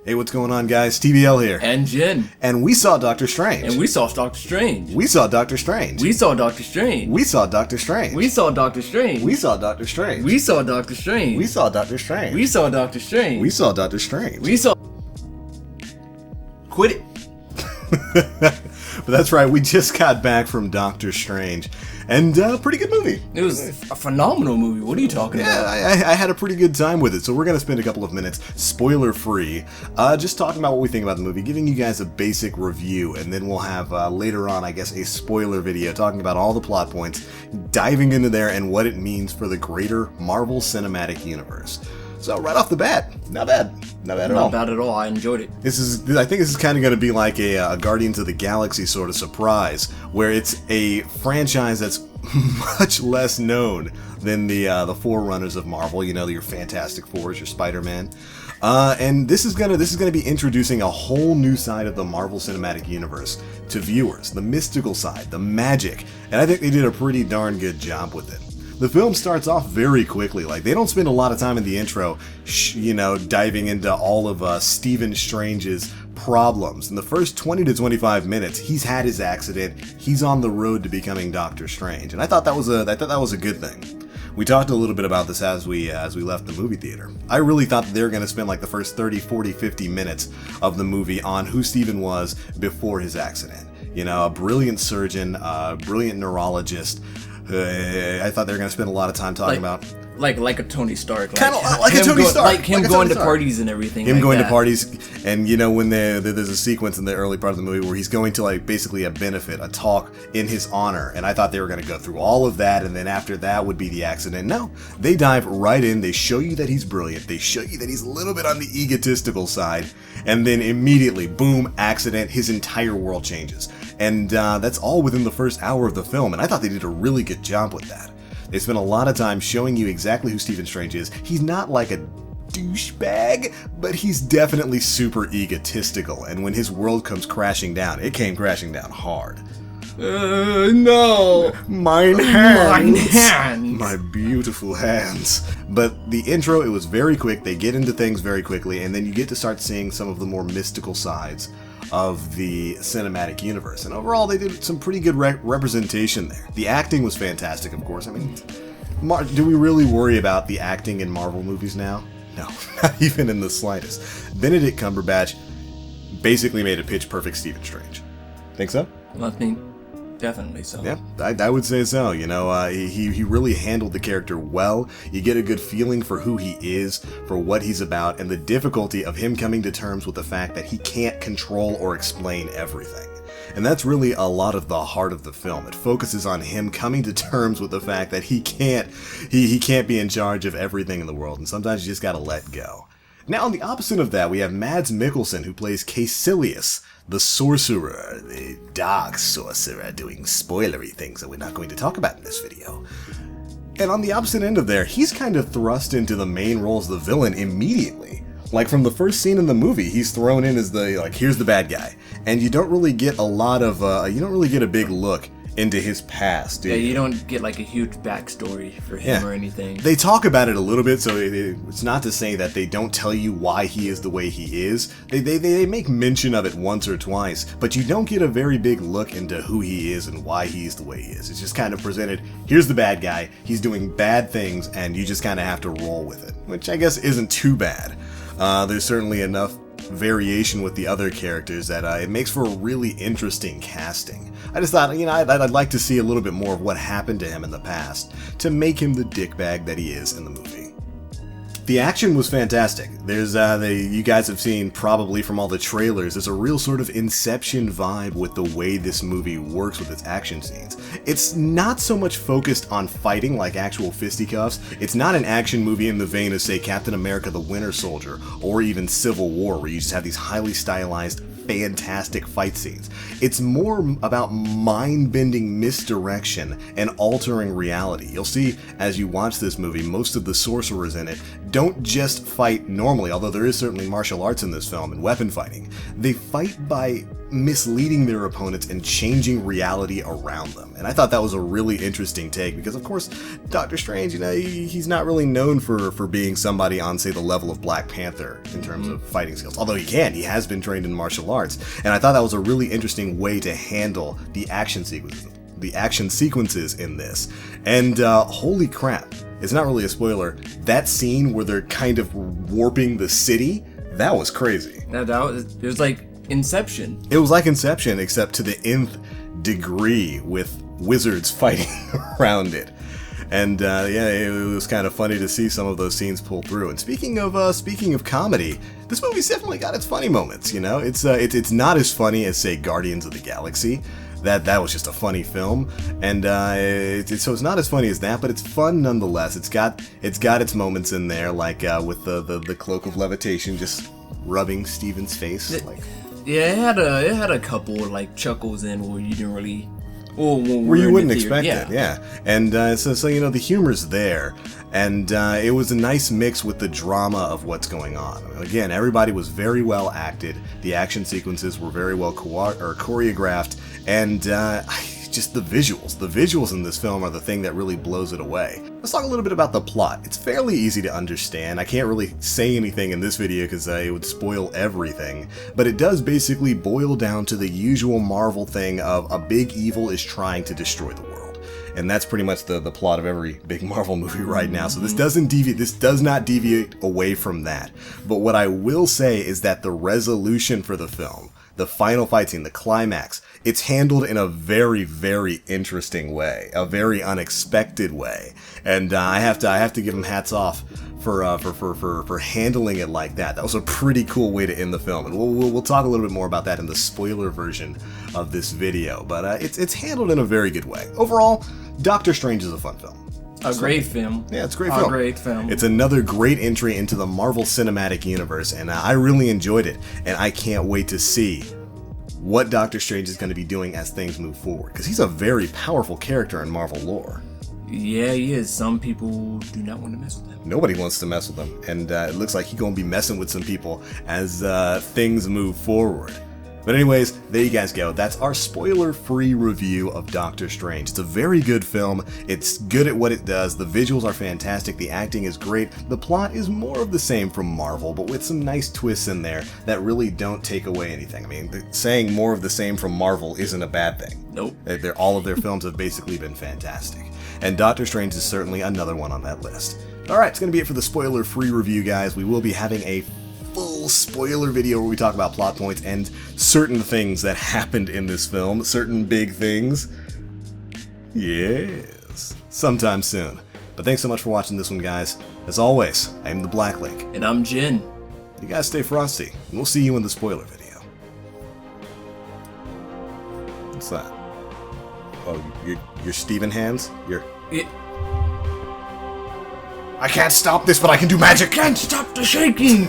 Hey, what's going on, guys? TBL here. And Jen. And we saw Doctor Strange. And we saw Doctor Strange. We saw Doctor Strange. We saw Doctor Strange. We saw Doctor Strange. We saw Doctor Strange. We saw Doctor Strange. We saw Doctor Strange. We saw Doctor Strange. We saw Doctor Strange. We saw Doctor Strange. We saw... Quit it. But that's right, we just got back from Doctor Strange. And pretty good movie. It was a phenomenal movie. What are you talking about? I had a pretty good time with it, so we're going to spend a couple of minutes, spoiler-free, just talking about what we think about the movie, giving you guys a basic review, and then we'll have, later on, I guess, a spoiler video talking about all the plot points, diving into there, and what it means for the greater Marvel Cinematic Universe. So, right off the bat, not bad. Not bad at all. Not bad at all. I enjoyed it. I think this is kind of going to be like a Guardians of the Galaxy sort of surprise, where it's a franchise that's much less known than the forerunners of Marvel. You know, your Fantastic Fours, your Spider-Man, and this is gonna be introducing a whole new side of the Marvel Cinematic Universe to viewers, the mystical side, the magic, and I think they did a pretty darn good job with it. The film starts off very quickly. Like, they don't spend a lot of time in the intro, diving into all of Stephen Strange's problems. In the first 20 to 25 minutes, he's had his accident. He's on the road to becoming Doctor Strange, and I thought that was a good thing. We talked a little bit about this as we left the movie theater. I really thought that they were going to spend like the first 30, 40, 50 minutes of the movie on who Stephen was before his accident. You know, a brilliant surgeon, a brilliant neurologist. I thought they were going to spend a lot of time talking about... Like a Tony Stark. Kind of like a Tony Stark. Like him going to parties and everything. Him going to parties, and when there's a sequence in the early part of the movie where he's going to like basically a benefit, a talk in his honor, and I thought they were going to go through all of that, and then after that would be the accident. No, they dive right in, they show you that he's brilliant, they show you that he's a little bit on the egotistical side, and then immediately, boom, accident, his entire world changes. And that's all within the first hour of the film, and I thought they did a really good job with that. They spent a lot of time showing you exactly who Stephen Strange is. He's not like a douchebag, but he's definitely super egotistical, and when his world comes crashing down, it came crashing down hard. No! Mine hands! Mine hands! My beautiful hands. But the intro, it was very quick, they get into things very quickly, and then you get to start seeing some of the more mystical sides of the cinematic universe. And overall, they did some pretty good representation there. The acting was fantastic, of course. I mean, do we really worry about the acting in Marvel movies now? No, not even in the slightest. Benedict Cumberbatch basically made a pitch-perfect Stephen Strange. Think so? I think definitely so. Yeah, I would say so. He really handled the character well. You get a good feeling for who he is, for what he's about, and the difficulty of him coming to terms with the fact that he can't control or explain everything. And that's really a lot of the heart of the film. It focuses on him coming to terms with the fact that he can't be in charge of everything in the world, and sometimes you just gotta let go. Now, on the opposite of that, we have Mads Mikkelsen, who plays Caecilius, the sorcerer, the dark sorcerer, doing spoilery things that we're not going to talk about in this video. And on the opposite end of there, he's kind of thrust into the main role as the villain immediately. Like, from the first scene in the movie, he's thrown in as here's the bad guy. And you don't really get a big look into his past, do you? Yeah, you don't get like a huge backstory for him or anything. They talk about it a little bit, so it's not to say that they don't tell you why he is the way he is. They make mention of it once or twice, but you don't get a very big look into who he is and why he's the way he is. It's just kind of presented, here's the bad guy, he's doing bad things, and you just kind of have to roll with it, which I guess isn't too bad. There's certainly enough variation with the other characters that it makes for a really interesting casting. I just thought, I'd like to see a little bit more of what happened to him in the past to make him the dickbag that he is in the movie. The action was fantastic. There's, you guys have seen probably from all the trailers, there's a real sort of Inception vibe with the way this movie works with its action scenes. It's not so much focused on fighting like actual fisticuffs. It's not an action movie in the vein of, say, Captain America the Winter Soldier, or even Civil War, where you just have these highly stylized, fantastic fight scenes. It's more about mind-bending misdirection and altering reality. You'll see as you watch this movie, most of the sorcerers in it don't just fight normally, although there is certainly martial arts in this film and weapon fighting. They fight by misleading their opponents and changing reality around them. And I thought that was a really interesting take because, of course, Doctor Strange, he's not really known for being somebody on, say, the level of Black Panther in terms of fighting skills. Although he has been trained in martial arts. And I thought that was a really interesting way to handle the action sequences in this. And holy crap, it's not really a spoiler, that scene where they're kind of warping the city, that was crazy. It was like Inception. It was like Inception, except to the nth degree with wizards fighting around it. And it was kind of funny to see some of those scenes pull through. And speaking of comedy, this movie's definitely got its funny moments. It's not as funny as, say, Guardians of the Galaxy. That was just a funny film, and so it's not as funny as that, but it's fun nonetheless. It's got its moments in there, like with the cloak of levitation just rubbing Steven's face. Yeah, it had a couple like chuckles in where you didn't really, where you wouldn't expect it. Yeah, and so the humor's there, and it was a nice mix with the drama of what's going on. Again, everybody was very well acted. The action sequences were very well choreographed, and just the visuals in this film are the thing that really blows it away. Let's talk a little bit about the plot. It's fairly easy to understand. I can't really say anything in this video because it would spoil everything, but it does basically boil down to the usual Marvel thing of a big evil is trying to destroy the world. And that's pretty much the plot of every big Marvel movie right now. So this does not deviate away from that. But what I will say is that the resolution for the film, the final fight scene, the climax, it's handled in a very, very interesting way, a very unexpected way, and I have to give him hats off for handling it like that. That was a pretty cool way to end the film, and we'll talk a little bit more about that in the spoiler version of this video. But it's handled in a very good way. Overall, Doctor Strange is a fun film. A great film. Yeah, it's a great film. A great film. It's another great entry into the Marvel Cinematic Universe, and I really enjoyed it, and I can't wait to see what Doctor Strange is going to be doing as things move forward, because he's a very powerful character in Marvel lore. Yeah, he is. Some people do not want to mess with him. Nobody wants to mess with him, and it looks like he's going to be messing with some people as things move forward. But anyways, there you guys go. That's our spoiler-free review of Doctor Strange. It's a very good film. It's good at what it does. The visuals are fantastic. The acting is great. The plot is more of the same from Marvel, but with some nice twists in there that really don't take away anything. I mean, saying more of the same from Marvel isn't a bad thing. Nope. All of their films have basically been fantastic. And Doctor Strange is certainly another one on that list. Alright, it's going to be it for the spoiler-free review, guys. We will be having a full spoiler video where we talk about plot points and certain things that happened in this film, certain big things. Yes, sometime soon. But thanks so much for watching this one, guys. As always, I'm TheBlackLink. And I'm Jin. You guys stay frosty, and we'll see you in the spoiler video. What's that? Oh, your Steven hands? I can't stop this, but I can do magic! Can't stop the shaking!